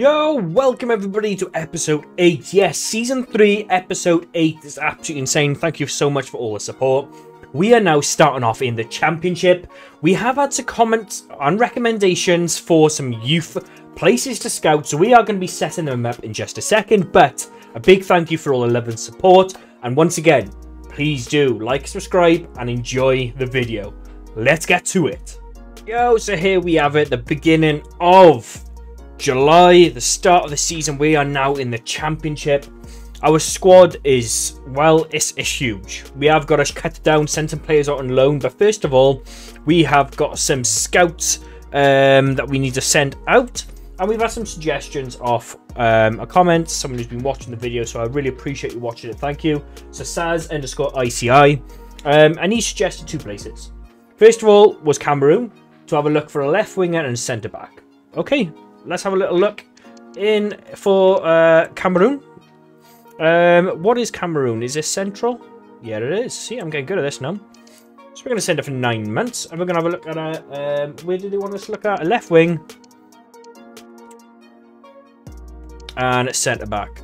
Yo, welcome everybody to episode 8. Yes, season 3, episode 8 is absolutely insane. Thank you so much for all the support. We are now starting off in the championship. We have had some comments and recommendations for some youth places to scout, so we are going to be setting them up in just a second. But a big thank you for all the love and support. And once again, please do like, subscribe, and enjoy the video. Let's get to it. Yo, so here we have it, the beginning of July, the start of the season. We are now in the championship. Our squad is, well, it's huge. We have got to cut down, send some players out on loan. But first of all, we have got some scouts that we need to send out. And we've had some suggestions off a comment, someone who's been watching the video. So I really appreciate you watching it. Thank you. So Saz_ICI. And he suggested 2 places. First of all was Cameroon, to have a look for a left winger and a centre back. Okay. Let's have a little look in for Cameroon. What is Cameroon? Is it central? Yeah, it is. See, I'm getting good at this now. So we're going to send it for 9 months. And we're going to have a look at a... where do they want us to look at? A left wing. And a centre back.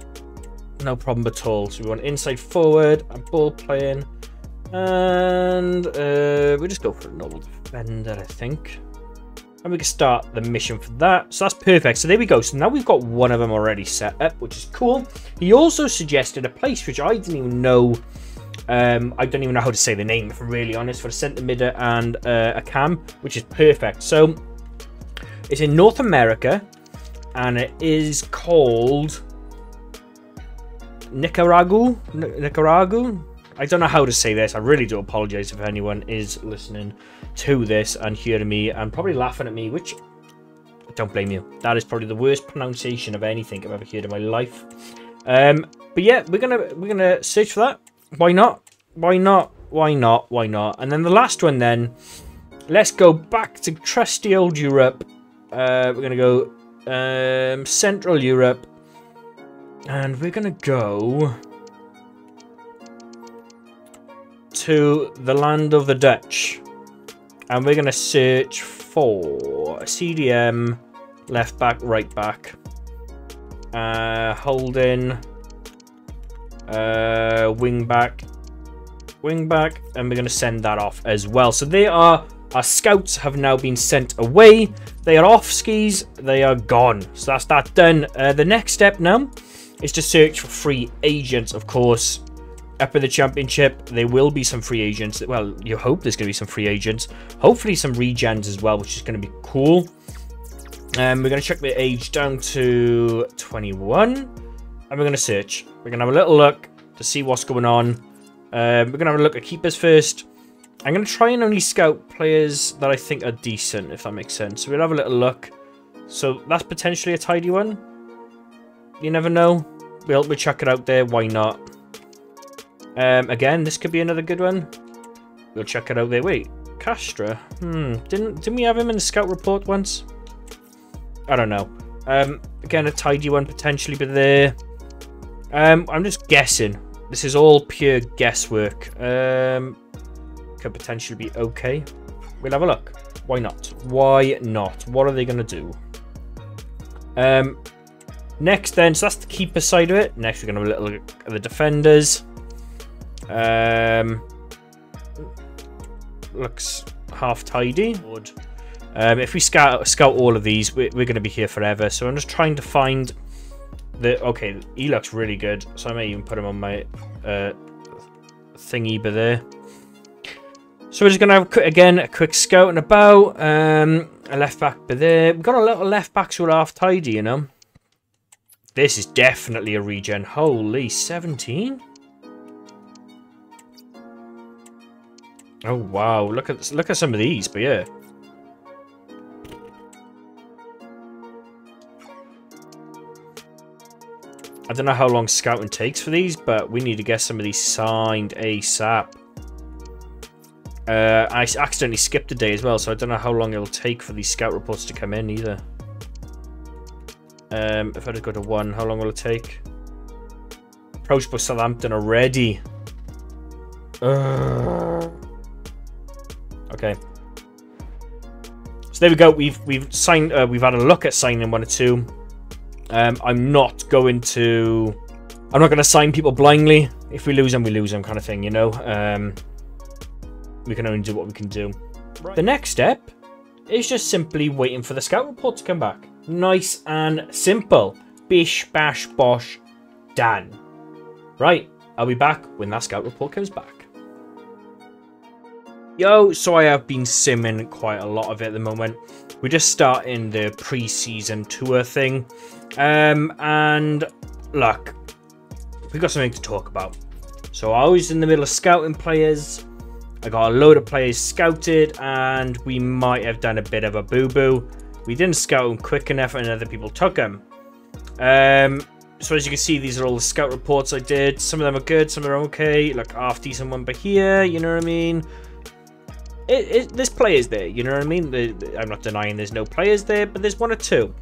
No problem at all. So we want inside forward, a ball playing. And we just go for a normal defender, I think. And we can start the mission for that. So that's perfect. So there we go. So now we've got one of them already set up, which is cool. He also suggested a place which I didn't even know. I don't even know how to say the name, if I'm really honest, for a centre midder and a cam, which is perfect. So it's in North America, and it is called Nicaragua. I don't know how to say this. I really do apologize if anyone is listening to this and hearing me and probably laughing at me, which I don't blame you. That is probably the worst pronunciation of anything I've ever heard in my life. But yeah, we're gonna search for that. Why not? Why not? Why not? Why not? And then the last one then, let's go back to trusty old Europe. We're gonna go Central Europe, and we're gonna go to the land of the Dutch, and we're going to search for a CDM, left back, right back, holding, wing back, and we're going to send that off as well. So they are, our scouts have now been sent away. They are off skis, they are gone. So that's that done. The next step now is to search for free agents, of course. Up in the championship, there will be some free agents. Well, you hope there's going to be some free agents. Hopefully some regens as well, which is going to be cool. We're going to check their age down to 21. And we're going to search. We're going to have a little look to see what's going on. We're going to have a look at keepers first. I'm going to try and only scout players that I think are decent, if that makes sense. So we'll have a little look. So that's potentially a tidy one. You never know. We'll check it out there. Why not? Again, this could be another good one. We'll check it out there. Wait, Castra. Didn't we have him in the scout report once? I don't know. Again, a tidy one potentially, but there. I'm just guessing. This is all pure guesswork. Could potentially be okay. We'll have a look. Why not? Why not? What are they gonna do? Next, then, so that's the keeper side of it. Next, we're gonna have a little look at the defenders. Looks half tidy. If we scout all of these, we're going to be here forever. So I'm just trying to find the... Okay, he looks really good. So I may even put him on my thingy, but there. So we're just going to have, again, a quick scout and about. A left back, but there. We've got a little left backs who are half tidy, you know. This is definitely a regen. Holy, 17? Oh wow! Look at some of these, but yeah. I don't know how long scouting takes for these, but we need to get some of these signed ASAP. I accidentally skipped a day as well, so I don't know how long it'll take for these scout reports to come in either. If I just go to 1, how long will it take? Approached by Southampton already. Okay. So there we go. We've signed. We've had a look at signing 1 or 2. I'm not going to sign people blindly. If we lose them, we lose them, kind of thing, you know. We can only do what we can do. Right. The next step is just simply waiting for the scout report to come back. Nice and simple. Bish, bash, bosh, done. Right, I'll be back when that scout report comes back. Yo, so I have been simming quite a lot of it at the moment. We're just starting the pre-season tour thing. And look, we got something to talk about. So I was in the middle of scouting players. I got a load of players scouted, and we might have done a bit of a boo-boo. We didn't scout them quick enough, and other people took them. So as you can see, these are all the scout reports I did. Some of them are good, some of them are okay. Like half decent one, but here, you know what I mean? There's players there, you know what I mean? I'm not denying there's no players there, but there's one or two.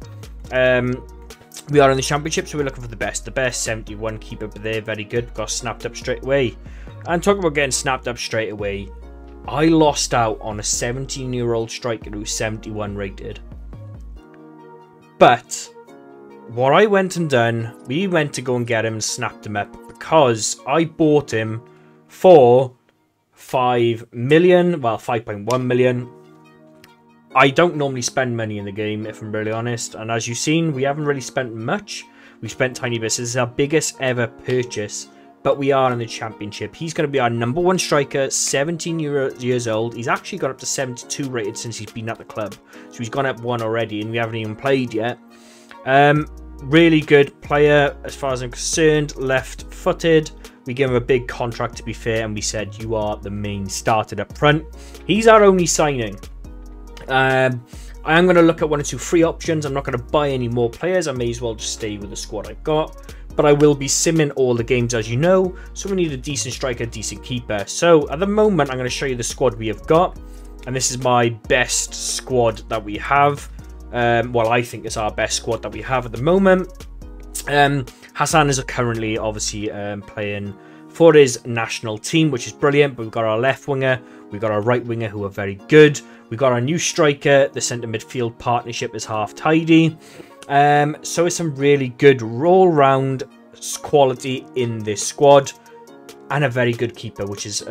We are in the championship, so we're looking for the best. The best 71 keeper, but they're very good. Got snapped up straight away. And talking about getting snapped up straight away, I lost out on a 17-year-old striker who's 71 rated. But what I went and done, we went to go and get him and snapped him up because I bought him for 5 million, well 5.1 million. I don't normally spend money in the game, if I'm really honest, and as you've seen, we haven't really spent much. We've spent tiny bits. This is our biggest ever purchase, but we are in the championship. He's going to be our #1 striker, 17 years old. He's actually got up to 72 rated since he's been at the club, so he's gone up one already, and we haven't even played yet. Really good player as far as I'm concerned, left-footed. We gave him a big contract, to be fair, and we said, you are the main starter up front. He's our only signing. I am going to look at 1 or 2 free options. I'm not going to buy any more players. I may as well just stay with the squad I've got. But I will be simming all the games, as you know. So we need a decent striker, decent keeper. So at the moment, I'm going to show you the squad we have got. And this is my best squad that we have. Well, I think it's our best squad that we have at the moment. Hassan is currently obviously playing for his national team, which is brilliant. But we've got our left winger, we've got our right winger who are very good. We've got our new striker. The centre midfield partnership is half tidy. So it's some really good all-round quality in this squad. And a very good keeper, which is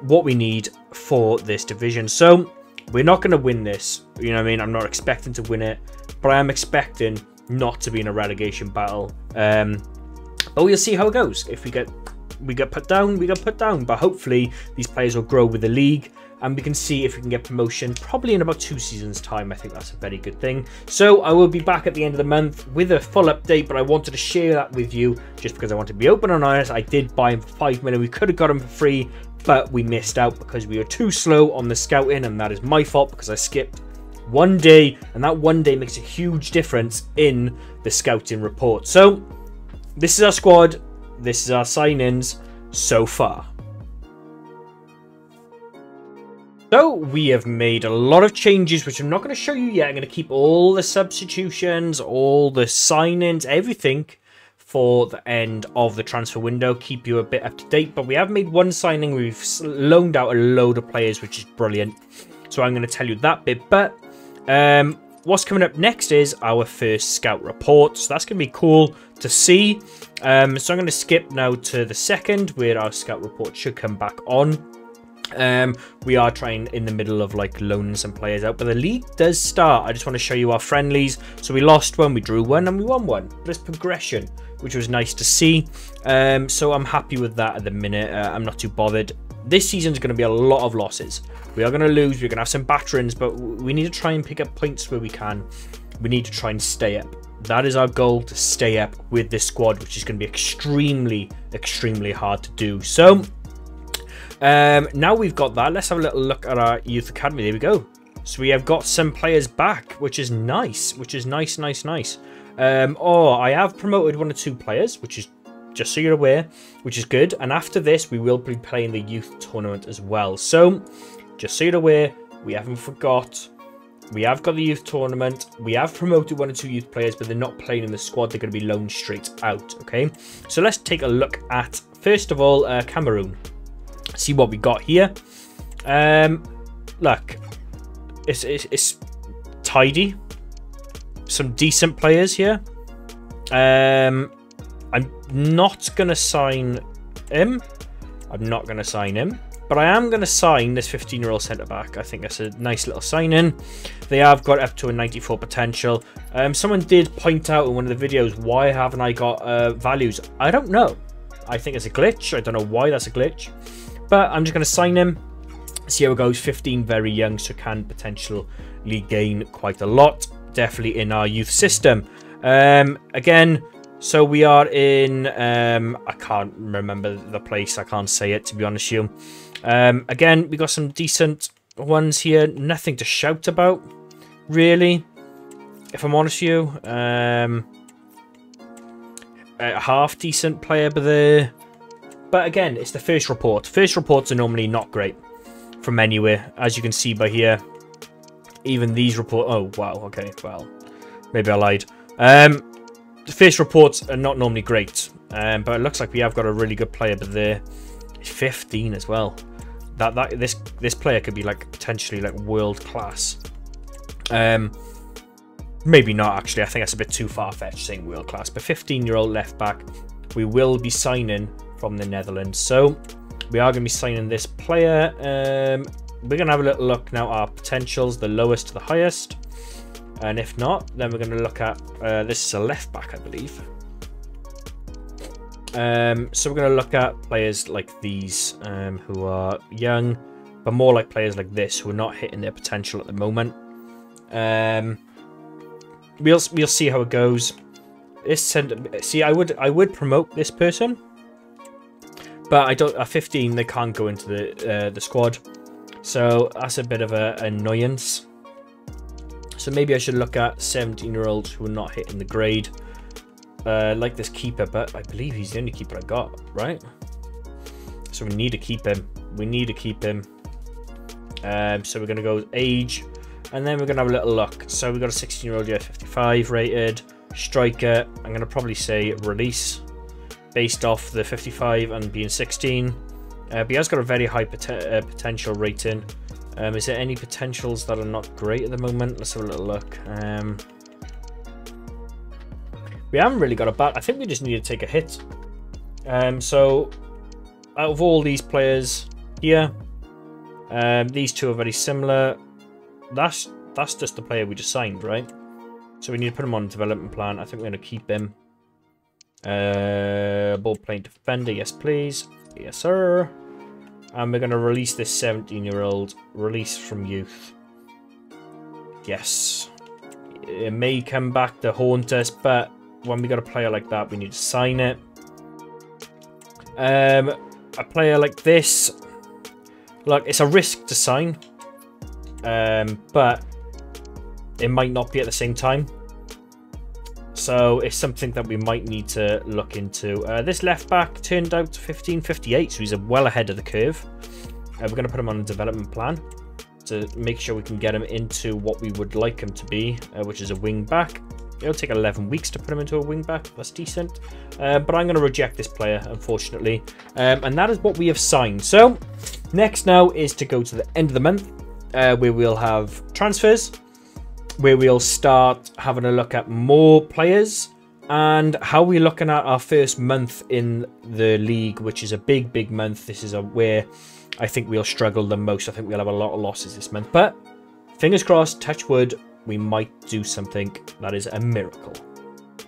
what we need for this division. So we're not going to win this. You know what I mean? I'm not expecting to win it. But I am expecting not to be in a relegation battle. But we'll see how it goes. If we get put down, we get put down. But hopefully these players will grow with the league. And we can see if we can get promotion probably in about 2 seasons time. I think that's a very good thing. So I will be back at the end of the month with a full update, but I wanted to share that with you just because I want to be open and honest. I did buy him for 5 million. We could have got him for free, but we missed out because we were too slow on the scouting, and that is my fault because I skipped 1 day, and that 1 day makes a huge difference in the scouting report. So this is our squad. This is our sign-ins so far. So we have made a lot of changes, which I'm not going to show you yet. I'm going to keep all the substitutions, all the sign-ins, everything for the end of the transfer window. Keep you a bit up to date. But we have made one signing. We've loaned out a load of players, which is brilliant. So I'm going to tell you that bit. But what's coming up next is our first scout report. So that's going to be cool to see. So I'm going to skip now to the second, where our scout report should come back on. We are trying in the middle of like loaning some players out, but the league does start. I just want to show you our friendlies. So we lost one, we drew one, and we won one. But it's progression, which was nice to see. So I'm happy with that at the minute. I'm not too bothered. This season is going to be a lot of losses. We are going to lose. We're going to have some batterings, but we need to try and pick up points where we can. We need to try and stay up. That is our goal, to stay up with this squad, which is going to be extremely, extremely hard to do. So now we've got that, let's have a little look at our youth academy. There we go. So we have got some players back, which is nice. Oh, I have promoted 1 or 2 players, which is, just so you're aware, which is good. And after this, we will be playing the youth tournament as well. So just so you're aware, we haven't forgot. We have got the youth tournament. We have promoted 1 or 2 youth players, but they're not playing in the squad. They're going to be loaned straight out. Okay. So let's take a look at, first of all, Cameroon. See what we got here. Look, it's tidy. Some decent players here. I'm not going to sign him. I'm not going to sign him. But I am going to sign this 15-year-old centre-back. I think that's a nice little sign-in. They have got up to a 94 potential. Someone did point out in one of the videos, why haven't I got values? I don't know. I think it's a glitch. I don't know why that's a glitch. But I'm just going to sign him. See how it goes. 15, very young, so can potentially gain quite a lot. Definitely in our youth system. Again, so we are in... I can't remember the place. I can't say it, to be honest with you. Again, we got some decent ones here. Nothing to shout about, really, if I'm honest with you. A half decent player there. But again, it's the first report. First reports are normally not great from anywhere, as you can see by here. Even these reports... Oh, wow, okay, well, maybe I lied. The first reports are not normally great. But it looks like we have got a really good player there. He's 15 as well. This player could be like potentially like world class. Maybe not actually. I think that's a bit too far-fetched saying world class. But 15-year-old left back, we will be signing from the Netherlands. So we are going to be signing this player. We're going to have a little look now at our potentials, the lowest to the highest. And if not, then we're going to look at this is a left back, I believe. So we're going to look at players like these who are young, but more like players like this who are not hitting their potential at the moment. We'll see how it goes. See, I would promote this person, but I don't. At 15, they can't go into the squad, so that's a bit of an annoyance. So maybe I should look at 17-year-olds who are not hitting the grade. Like this keeper, but I believe he's the only keeper I got, right? So we need to keep him. We need to keep him. So we're going to go with age, and then we're going to have a little look. So we've got a 16-year-old, yeah, 55 rated. Striker, I'm going to probably say release, based off the 55 and being 16. But he has got a very high potential rating. Is there any potentials that are not great at the moment? Let's have a little look. We haven't really got a bad... I think we just need to take a hit. So, out of all these players here, these two are very similar. That's just the player we just signed, right? So we need to put him on a development plan. I think we're going to keep him. Ball playing defender, yes please. Yes sir. And we're going to release this 17-year-old. Release from youth. Yes. It may come back to haunt us, but... when we got a player like that, we need to sign it. A player like this, look, it's a risk to sign, but it might not be at the same time. So it's something that we might need to look into. This left back turned out to 15.58, so he's well ahead of the curve. We're going to put him on a development plan to make sure we can get him into what we would like him to be, which is a wing back. It'll take 11 weeks to put him into a wing back. That's decent. But I'm going to reject this player, unfortunately. And that is what we have signed. So, next now is to go to the end of the month, where we'll have transfers, where we'll start having a look at more players, and how we're looking at our first month in the league, which is a big, big month. This is where I think we'll struggle the most. I think we'll have a lot of losses this month. But, fingers crossed, touch wood, we might do something that is a miracle.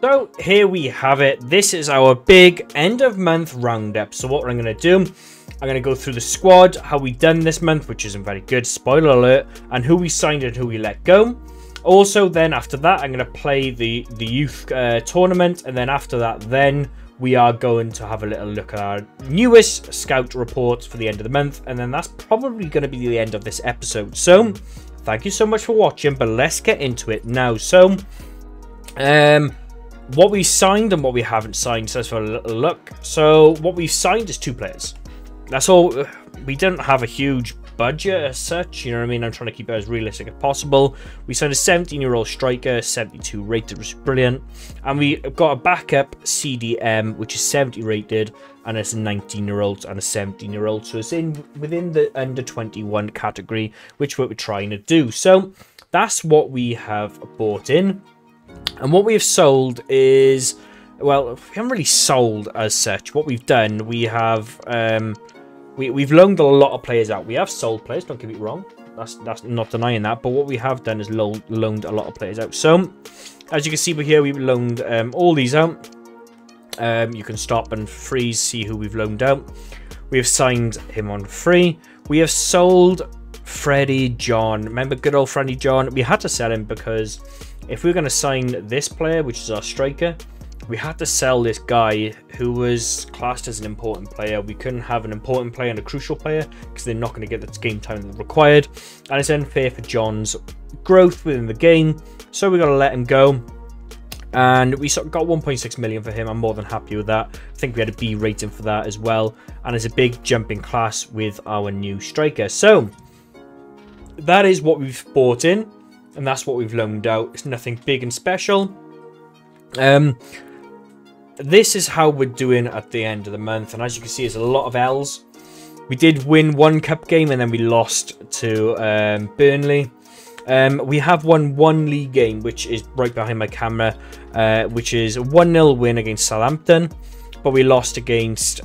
So here we have it. This is our big end of month roundup. So what I'm going to do, I'm going to go through the squad, how we done this month, which isn't very good, spoiler alert, and who we signed and who we let go. Also then after that, I'm going to play the youth tournament, and then after that, then we are going to have a little look at our newest scout report for the end of the month, and then that's probably going to be the end of this episode. So thank you so much for watching, but let's get into it now. So, what we signed and what we haven't signed. So let's have a little look. So, what we've signed is 2 players. That's all. We didn't have a huge budget as such, you know what I mean? I'm trying to keep it as realistic as possible. We signed a 17-year-old striker, 72 rated, which is brilliant. And we got a backup CDM, which is 70 rated, and it's a 19-year-old and a 17-year-old. So it's within the under 21 category, which what we're trying to do. So that's what we have bought in. And what we have sold is well, we haven't really sold as such. What we've done, we have we've loaned a lot of players out. We have sold players, don't get me wrong. That's not denying that. But what we have done is loaned a lot of players out. So, as you can see over here, we've loaned all these out. You can stop and freeze, see who we've loaned out. We have signed him on free. We have sold Freddie John. Remember good old Freddie John? We had to sell him because if we were going to sign this player, which is our striker, we had to sell this guy who was classed as an important player. We couldn't have an important player and a crucial player because they're not going to get the game time required. And it's unfair for John's growth within the game. So we got to let him go. And we got 1.6 million for him. I'm more than happy with that. I think we had a B rating for that as well. And it's a big jump in class with our new striker. So that is what we've bought in. And that's what we've loaned out. It's nothing big and special. This is how we're doing at the end of the month. And as you can see, it's a lot of L's. We did win one cup game and then we lost to Burnley. We have won one league game, which is right behind my camera, which is a 1-0 win against Southampton. But we lost against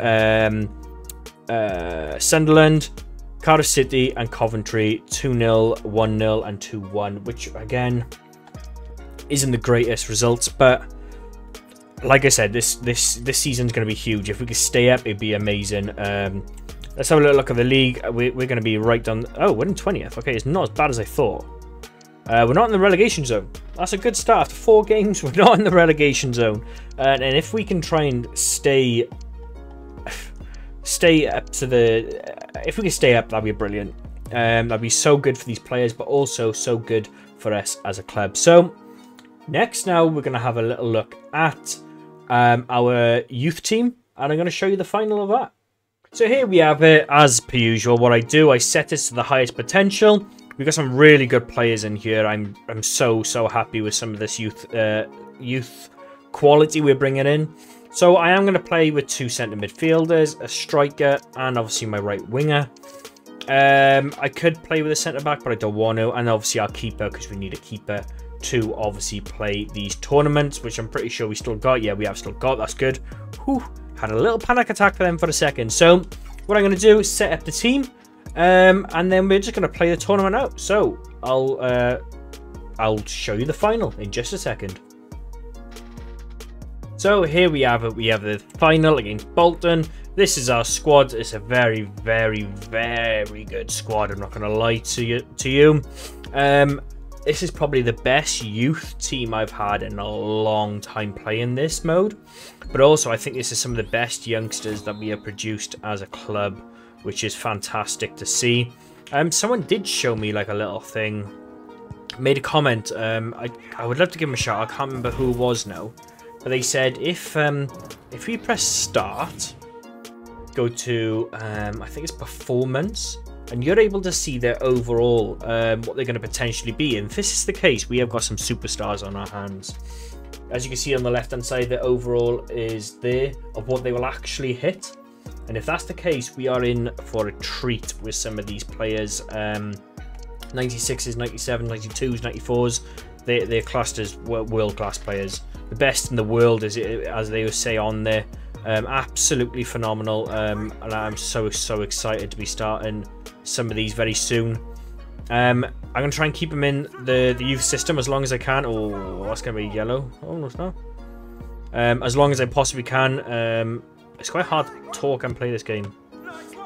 Sunderland, Cardiff City and Coventry 2-0, 1-0 and 2-1, which again isn't the greatest results, but like I said, this season's going to be huge. If we could stay up, it'd be amazing. Let's have a little look at the league. We're going to be right down. Oh, we're in 20th. Okay, it's not as bad as I thought. We're not in the relegation zone. That's a good start. After 4 games, we're not in the relegation zone. And if we can try and stay up to the... If we can stay up, that'd be brilliant. That'd be so good for these players, but also so good for us as a club. So, next now, we're going to have a little look at our youth team. And I'm going to show you the final of that. So here we have it. As per usual, what I do, I set this to the highest potential. We've got some really good players in here. I'm so happy with some of this youth quality we're bringing in. So I am going to play with 2 centre midfielders, a striker, and obviously my right winger. I could play with a centre back, but I don't want to. And obviously our keeper, because we need a keeper to obviously play these tournaments, which I'm pretty sure we still got. Yeah, we have still got. That's good. Whew, had a little panic attack for them for a second. So what I'm going to do is set up the team. And then we're just going to play the tournament out. So I'll show you the final in just a second. So here we have it. We have the final against Bolton. This is our squad. It's a very good squad. I'm not going to lie to you. This is probably the best youth team I've had in a long time playing this mode. But also I think this is some of the best youngsters that we have produced as a club, which is fantastic to see. Someone did show me like a little thing, made a comment. I would love to give them a shout. I can't remember who it was now, but they said if we press start, go to I think it's performance, and you're able to see their overall what they're going to potentially be. And if this is the case, we have got some superstars on our hands. As you can see on the left hand side, the overall is there of what they will actually hit. And if that's the case, we are in for a treat with some of these players. 96s, 97s, 92s, 94s. They're classed as world-class players. The best in the world, as they would say on there. Absolutely phenomenal. And I'm so excited to be starting some of these very soon. I'm going to try and keep them in the youth system as long as I can. Oh, that's going to be yellow. Oh, no, it's not. As long as I possibly can. It's quite hard to talk and play this game.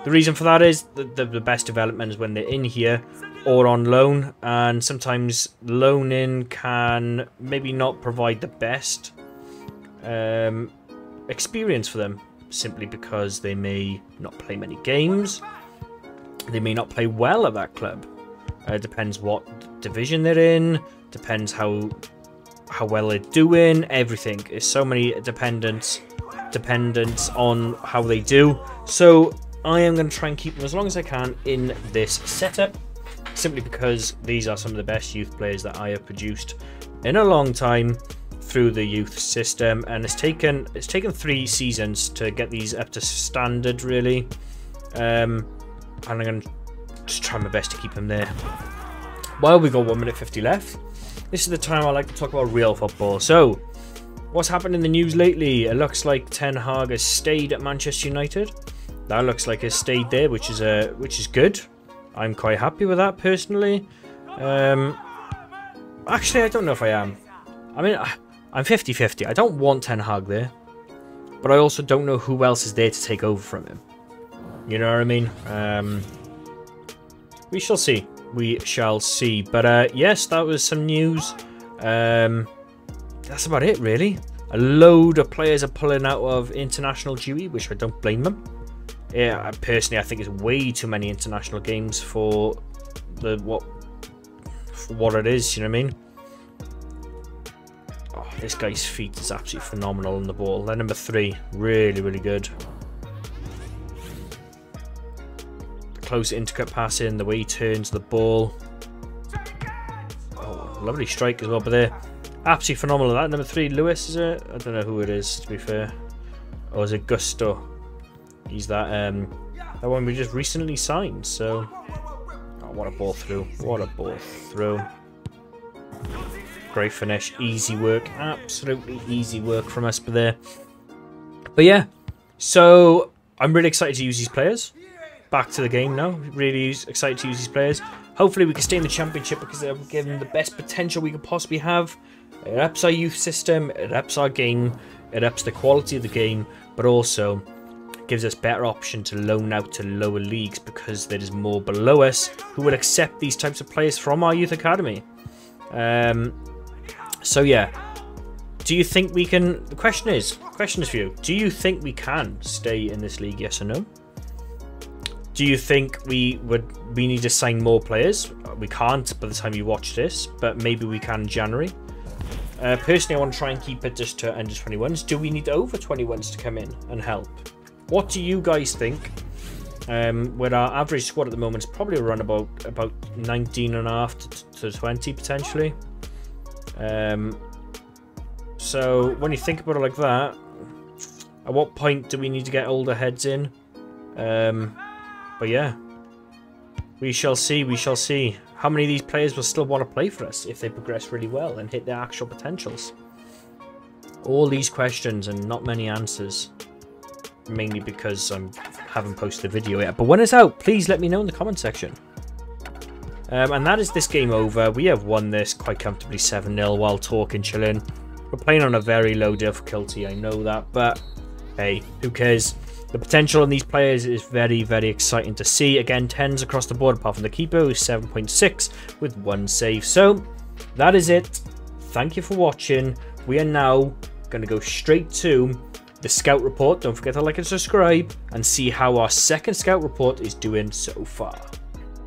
The reason for that is the best development is when they're in here or on loan, and sometimes loaning can maybe not provide the best experience for them, simply because they may not play many games. They may not play well at that club. Depends what division they're in, depends how well they're doing, everything. There's so many dependents on how they do. So I am going to try and keep them as long as I can in this setup, simply because these are some of the best youth players that I have produced in a long time through the youth system, and it's taken 3 seasons to get these up to standard, really. And I'm going to just try my best to keep them there. Well, we've got 1 minute 50 left. This is the time I like to talk about real football. So What's happened in the news lately? It looks like Ten Hag has stayed at Manchester United. That looks like he's stayed there, which is good. I'm quite happy with that personally. Actually, I don't know if I am. I mean, I'm 50-50. I don't want Ten Hag there, but I also don't know who else is there to take over from him. You know what I mean? We shall see. We shall see. But yes, that was some news. That's about it, really. A load of players are pulling out of international duty, which I don't blame them. Yeah, personally, I think it's way too many international games for what it is. You know what I mean? Oh, this guy's feet is absolutely phenomenal on the ball. That number 3, really, really good. The close intercut pass in, the way he turns the ball. Oh, lovely strike as well, but there. Absolutely phenomenal. That number 3, Lewis, is it? I don't know who it is, to be fair. Or is it Gusto? He's that one we just recently signed. So, oh, what a ball through! What a ball through! Great finish, easy work, absolutely easy work from us there. But yeah, so I'm really excited to use these players. Back to the game now. Really excited to use these players. Hopefully, we can stay in the championship because they're giving the best potential we could possibly have. It ups our youth system, it ups our game, it ups the quality of the game, but also gives us better option to loan out to lower leagues because there is more below us who will accept these types of players from our youth academy. So yeah, do you think we can? The question is for you: do you think we can stay in this league? Yes or no? Do you think we need to sign more players? We can't by the time you watch this, but maybe we can in January. Personally, I want to try and keep it just to under 21s. Do we need over 21s to come in and help? What do you guys think? With our average squad at the moment, it's probably around about 19.5 to 20 potentially. So when you think about it like that, at what point do we need to get older heads in? But yeah, we shall see. We shall see. How many of these players will still want to play for us if they progress really well and hit their actual potentials? All these questions and not many answers. Mainly because I haven't posted a video yet. But when it's out, please let me know in the comment section. And that is this game over. We have won this quite comfortably 7-0 while talking, chilling. We're playing on a very low difficulty, I know that. But hey, who cares? The potential in these players is very, very exciting to see. Again, 10s across the board, apart from the keeper, who's 7.6 with 1 save. So, that is it. Thank you for watching. We are now going to go straight to the scout report. Don't forget to like and subscribe and see how our second scout report is doing so far.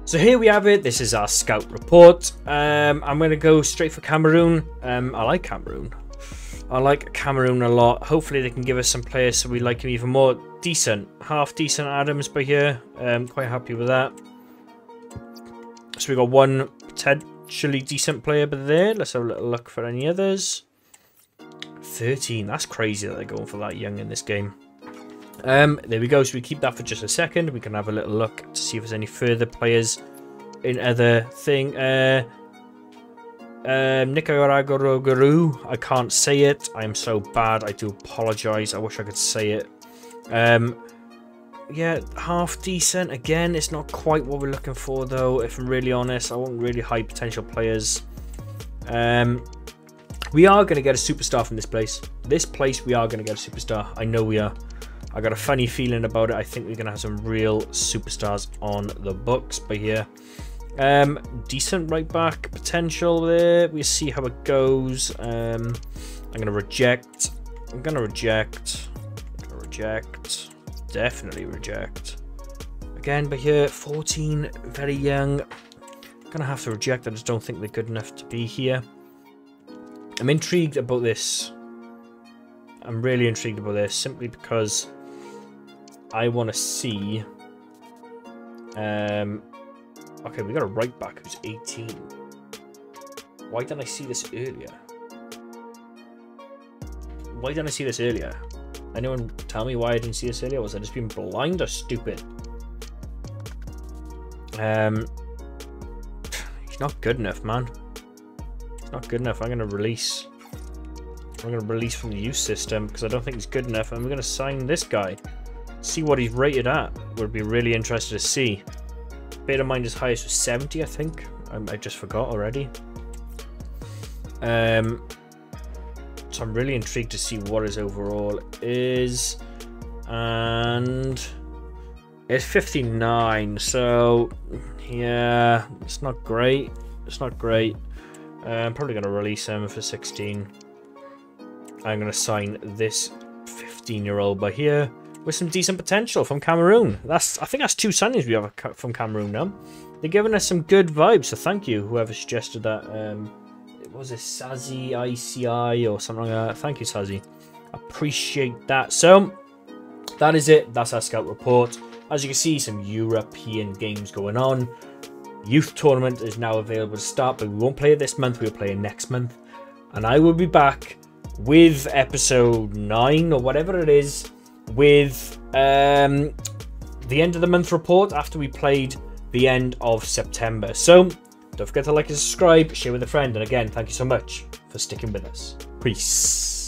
So here we have it. This is our scout report. I'm going to go straight for Cameroon. I like Cameroon. I like Cameroon a lot. Hopefully they can give us some players so we like him even more. Decent. Half decent Adams by here. Quite happy with that. So we got one potentially decent player by there. Let's have a little look for any others. 13. That's crazy that they're going for that young in this game. There we go. So we keep that for just a second. We can have a little look to see if there's any further players in other thing. Nicaraguru. I can't say it. I am so bad. I do apologize. I wish I could say it. Yeah, half decent. Again, it's not quite what we're looking for, though. If I'm really honest, I want really high potential players. We are going to get a superstar from this place. We are going to get a superstar. I know we are. I got a funny feeling about it. I think we're going to have some real superstars on the books by here. Decent right back potential there. We'll see how it goes. I'm going to reject. Definitely reject. Again, but here, 14, very young. I'm going to have to reject. I just don't think they're good enough to be here. I'm intrigued about this. I'm really intrigued about this simply because I want to see. Okay, we got a right back who's 18. Why didn't I see this earlier? Anyone tell me why I didn't see this earlier? Was I just being blind or stupid? He's not good enough, man. He's not good enough. I'm going to release. We're going to release from the youth system because I don't think he's good enough. And we're going to sign this guy. See what he's rated at. We'll be really interested to see. Beta mind his highest was 70, I think. I just forgot already. So I'm really intrigued to see what his overall is. And it's 59. So yeah, it's not great. It's not great. I'm probably going to release him for 16. I'm going to sign this 15-year-old by here with some decent potential from Cameroon. I think that's 2 signings we have from Cameroon now. They're giving us some good vibes, so thank you, whoever suggested that. Was it Sazi ICI or something like that? Thank you, Sazi. Appreciate that. So, that is it. That's our scout report. As you can see, some European games going on. Youth tournament is now available to start, but we won't play it this month. We'll play it next month. And I will be back with episode 9 or whatever it is, with the end of the month report after we played the end of September. So don't forget to like and subscribe, share with a friend, and again, thank you so much for sticking with us. Peace.